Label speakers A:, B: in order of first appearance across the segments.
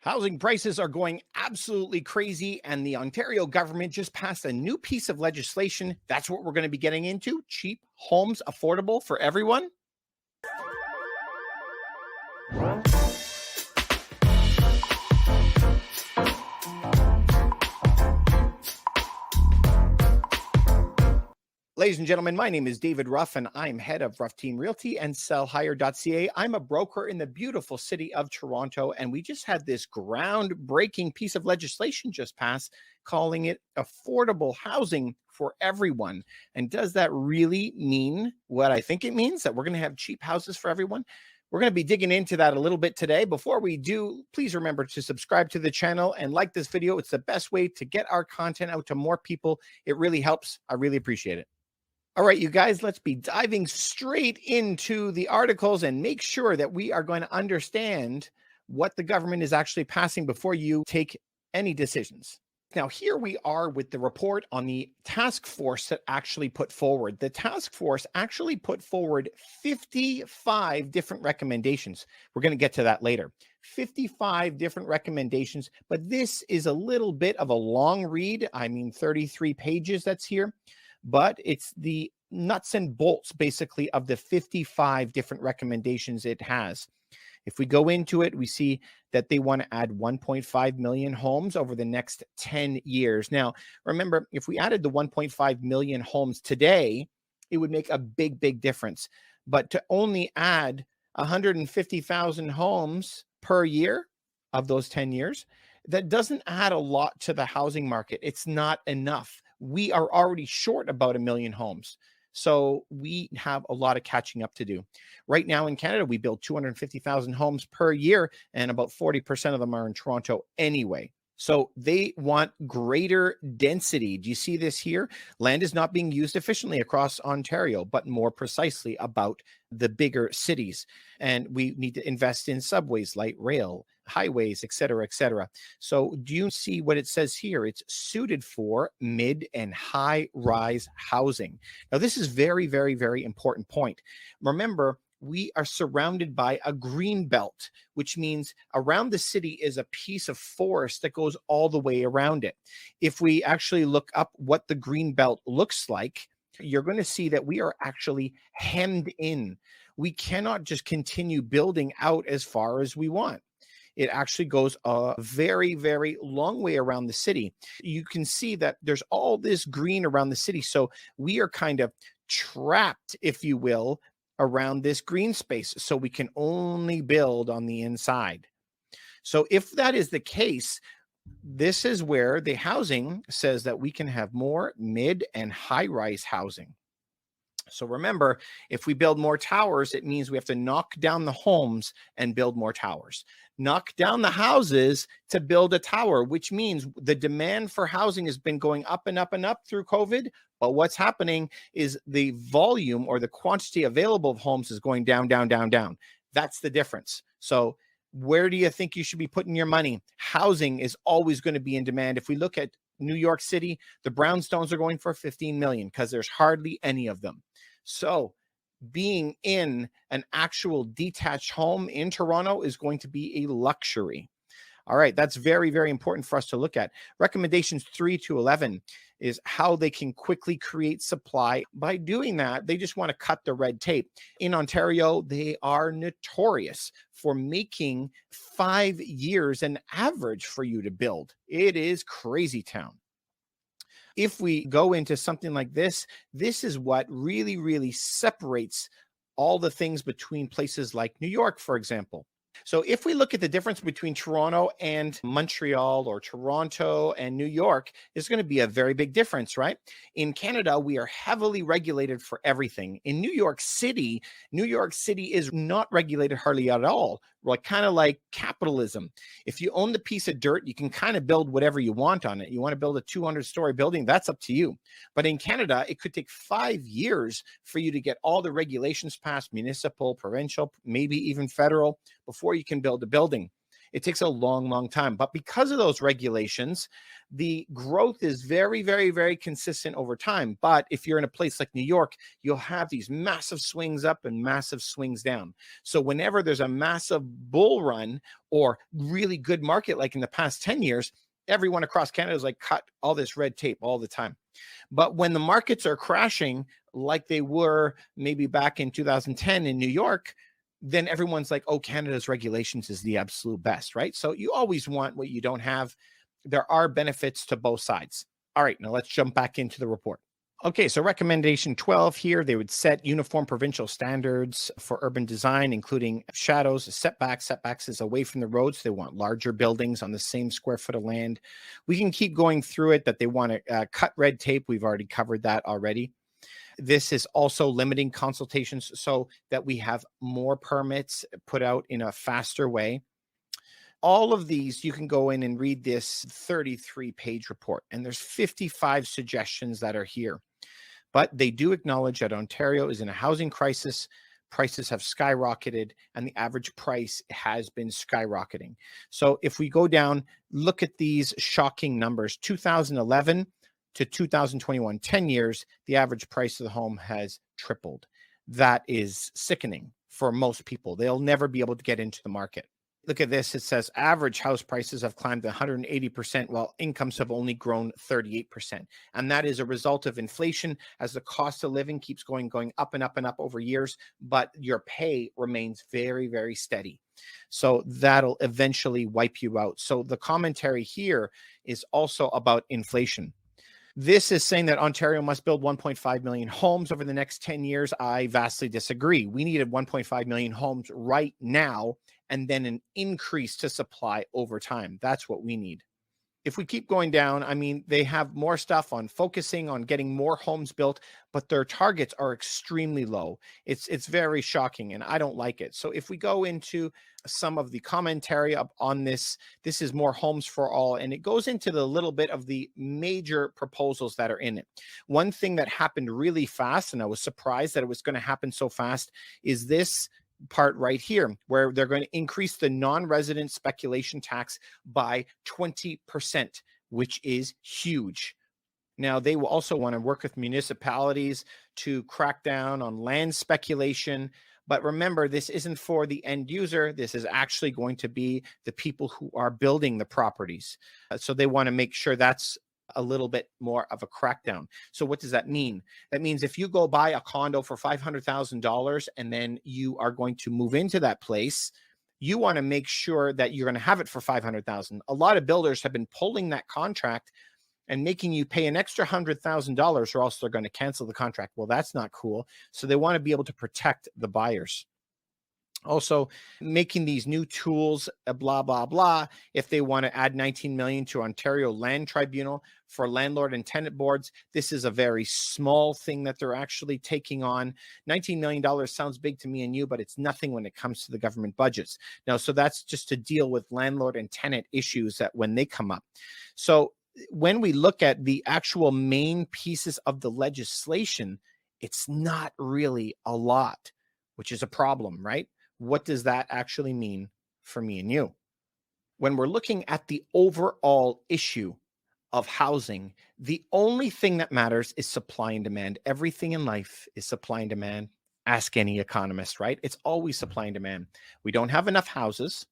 A: Housing prices are going absolutely crazy, and the Ontario government just passed a new piece of legislation. That's what we're going to be getting into: cheap homes, affordable for everyone. Ladies and gentlemen, my name is David Ruff, and I'm head of Ruff Team Realty and sellhire.ca. I'm a broker in the beautiful city of Toronto, and we just had this groundbreaking piece of legislation just passed calling it affordable housing for everyone. And does that really mean what I think it means, that we're going to have cheap houses for everyone? We're going to be digging into that a little bit today. Before we do, please remember to subscribe to the channel and like this video. It's the best way to get our content out to more people. It really helps. I really appreciate it. All right, you guys, let's be diving straight into the articles and make sure that we are going to understand what the government is actually passing before you take any decisions. Now, here we are with the report on the task force that actually put forward. The task force actually put forward 55 different recommendations. We're going to get to that later. 55 different recommendations, but this is a little bit of a long read. I mean, 33 pages that's here. But it's the nuts and bolts, basically, of the 55 different recommendations it has. If we go into it, we see that they want to add 1.5 million homes over the next 10 years. Now, remember, if we added the 1.5 million homes today, it would make a big, big difference. But to only add 150,000 homes per year of those 10 years, that doesn't add a lot to the housing market. It's not enough. We are already short about 1 million homes. So we have a lot of catching up to do. Right now in Canada, we build 250,000 homes per year, and about 40% of them are in Toronto anyway. So they want greater density. Do you see this here? Land is not being used efficiently across Ontario, but more precisely about the bigger cities. And we need to invest in subways, light rail, highways, et cetera, et cetera. So do you see what it says here? It's suited for mid and high rise housing. Now, this is very, very, very important point. Remember, we are surrounded by a green belt, which means around the city is a piece of forest that goes all the way around it. If we actually look up what the green belt looks like, you're going to see that we are actually hemmed in. We cannot just continue building out as far as we want. It actually goes a very, very long way around the city. You can see that there's all this green around the city. So we are kind of trapped, if you will, around this green space. So we can only build on the inside. So if that is the case, this is where the housing says that we can have more mid and high rise housing. So remember, if we build more towers, it means we have to knock down the homes and build more towers. Knock down the houses to build a tower, which means the demand for housing has been going up and up and up through COVID. But what's happening is the volume or the quantity available of homes is going down, down, down, down. That's the difference. So where do you think you should be putting your money? Housing is always going to be in demand. If we look at New York City, the brownstones are going for 15 million because there's hardly any of them. So being in an actual detached home in Toronto is going to be a luxury. All right, that's very, very important for us to look at. Recommendations 3 to 11 is how they can quickly create supply. By doing that, they just want to cut the red tape. In Ontario, they are notorious for making 5 years an average for you to build. It is crazy town. If we go into something like this, this is what really, really separates all the things between places like New York, for example. So if we look at the difference between Toronto and Montreal or Toronto and New York, it's going to be a very big difference, right? In Canada, we are heavily regulated for everything. In New York City is not regulated hardly at all, like kind of like capitalism. If you own the piece of dirt, you can kind of build whatever you want on it. You want to build a 200-story building, that's up to you. But in Canada, it could take 5 years for you to get all the regulations passed, municipal, provincial, maybe even federal, before you can build a building. It takes a long, long time. But because of those regulations, the growth is very, very, very consistent over time. But if you're in a place like New York, you'll have these massive swings up and massive swings down. So whenever there's a massive bull run or really good market, like in the past 10 years, everyone across Canada is like, cut all this red tape all the time. But when the markets are crashing, like they were maybe back in 2010 in New York, then everyone's like, oh, Canada's regulations is the absolute best, right? So you always want what you don't have. There are benefits to both sides. All right, now let's jump back into the report. Okay, so recommendation 12 here, they would set uniform provincial standards for urban design, including shadows, setbacks. Setbacks is away from the roads. They want larger buildings on the same square foot of land. We can keep going through it, that they want to cut red tape. We've already covered that already. This is also limiting consultations so that we have more permits put out in a faster way. All of these, you can go in and read this 33-page report, and there's 55 suggestions that are here. But they do acknowledge that Ontario is in a housing crisis. Prices have skyrocketed, and the average price has been skyrocketing. So if we go down, look at these shocking numbers. 2011 to 2021, 10 years, the average price of the home has tripled. That is sickening for most people. They'll never be able to get into the market. Look at this. It says average house prices have climbed 180%, while incomes have only grown 38%. And that is a result of inflation as the cost of living keeps going up and up and up over years, but your pay remains very, very steady. So that'll eventually wipe you out. So the commentary here is also about inflation. This is saying that Ontario must build 1.5 million homes over the next 10 years. I vastly disagree. We needed 1.5 million homes right now, and then an increase to supply over time. That's what we need. If we keep going down, I mean, they have more stuff on focusing on getting more homes built, but their targets are extremely low. It's very shocking, and I don't like it. So if we go into some of the commentary on this, this is more homes for all, and it goes into the little bit of the major proposals that are in it. One thing that happened really fast, and I was surprised that it was going to happen so fast, is this part right here, where they're going to increase the non-resident speculation tax by 20%, which is huge. Now, they will also want to work with municipalities to crack down on land speculation. But remember, this isn't for the end user. This is actually going to be the people who are building the properties. So they want to make sure that's a little bit more of a crackdown. So what does that mean? That means if you go buy a condo for $500,000 and then you are going to move into that place, you want to make sure that you're going to have it for $500,000. A lot of builders have been pulling that contract and making you pay an extra $100,000, or else they're going to cancel the contract. Well, that's not cool. So they want to be able to protect the buyers. Also, making these new tools, blah, blah, blah. If they want to add 19 million to Ontario Land Tribunal for landlord and tenant boards, this is a very small thing that they're actually taking on. $19 million sounds big to me and you, but it's nothing when it comes to the government budgets. Now, so that's just to deal with landlord and tenant issues that when they come up. So when we look at the actual main pieces of the legislation, it's not really a lot, which is a problem, right? What does that actually mean for me and you? When we're looking at the overall issue of housing, the only thing that matters is supply and demand. Everything in life is supply and demand. Ask any economist, right? It's always supply and demand. We don't have enough houses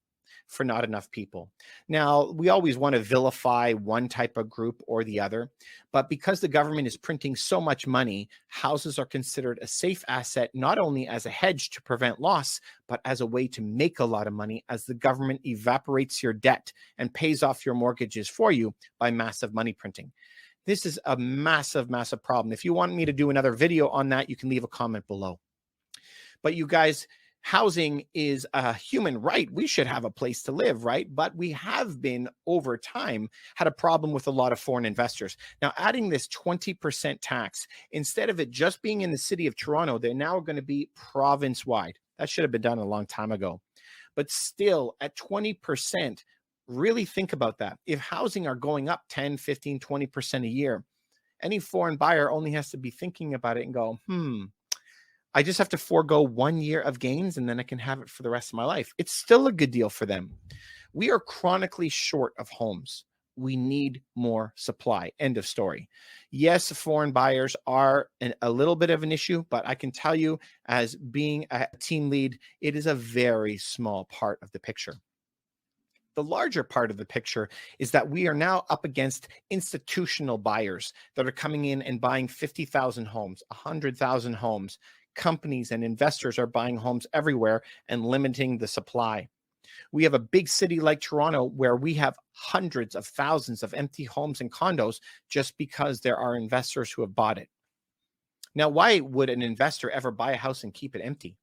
A: for not enough people. Now, we always want to vilify one type of group or the other, but because the government is printing so much money, houses are considered a safe asset, not only as a hedge to prevent loss, but as a way to make a lot of money as the government evaporates your debt and pays off your mortgages for you by massive money printing. This is a massive, massive problem. If you want me to do another video on that, you can leave a comment below. But you guys, housing is a human right. We should have a place to live, right? But we have been, over time, had a problem with a lot of foreign investors. Now, adding this 20% tax, instead of it just being in the city of Toronto, they're now going to be province-wide. That should have been done a long time ago. But still, at 20%, really think about that. If housing are going up 10, 15, 20% a year, any foreign buyer only has to be thinking about it and go, I just have to forego 1 year of gains and then I can have it for the rest of my life. It's still a good deal for them. We are chronically short of homes. We need more supply. End of story. Yes, foreign buyers are a little bit of an issue, but I can tell you, as being a team lead, it is a very small part of the picture. The larger part of the picture is that we are now up against institutional buyers that are coming in and buying 50,000 homes, 100,000 homes. Companies and investors are buying homes everywhere and limiting the supply. We have a big city like Toronto where we have hundreds of thousands of empty homes and condos just because there are investors who have bought it. Now, why would an investor ever buy a house and keep it empty?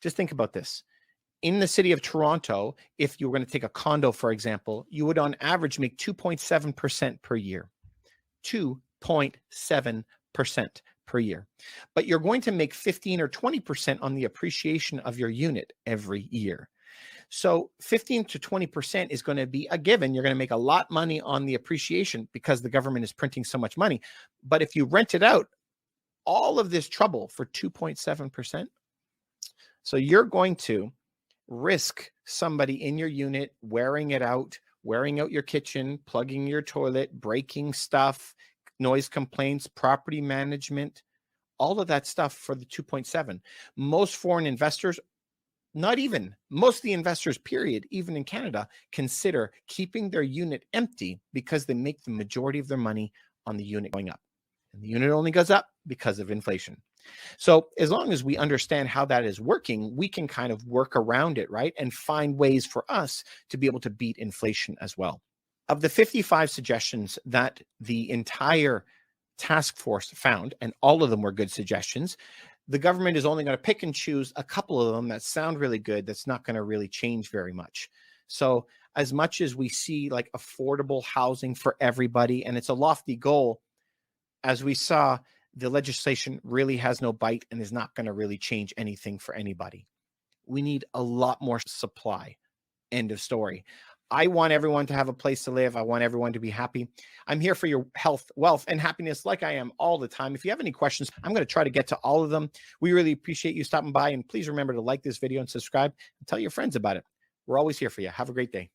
A: Just think about this. In the city of Toronto, if you were going to take a condo, for example, you would on average make 2.7% per year. 2.7% per year. But you're going to make 15 or 20% on the appreciation of your unit every year. So 15 to 20% is going to be a given. You're going to make a lot of money on the appreciation because the government is printing so much money. But if you rent it out, all of this trouble for 2.7%, so you're going to risk somebody in your unit wearing out your kitchen, plugging your toilet, breaking stuff, noise complaints, property management, all of that stuff for the 2.7. Most foreign investors, most of the investors, period, even in Canada, consider keeping their unit empty because they make the majority of their money on the unit going up. And the unit only goes up because of inflation. So as long as we understand how that is working, we can kind of work around it, right? And find ways for us to be able to beat inflation as well. Of the 55 suggestions that the entire task force found, and all of them were good suggestions, the government is only going to pick and choose a couple of them that sound really good, that's not going to really change very much. So as much as we see like affordable housing for everybody, and it's a lofty goal, as we saw, the legislation really has no bite and is not going to really change anything for anybody. We need a lot more supply. End of story. I want everyone to have a place to live. I want everyone to be happy. I'm here for your health, wealth, and happiness like I am all the time. If you have any questions, I'm going to try to get to all of them. We really appreciate you stopping by, and please remember to like this video and subscribe and tell your friends about it. We're always here for you. Have a great day.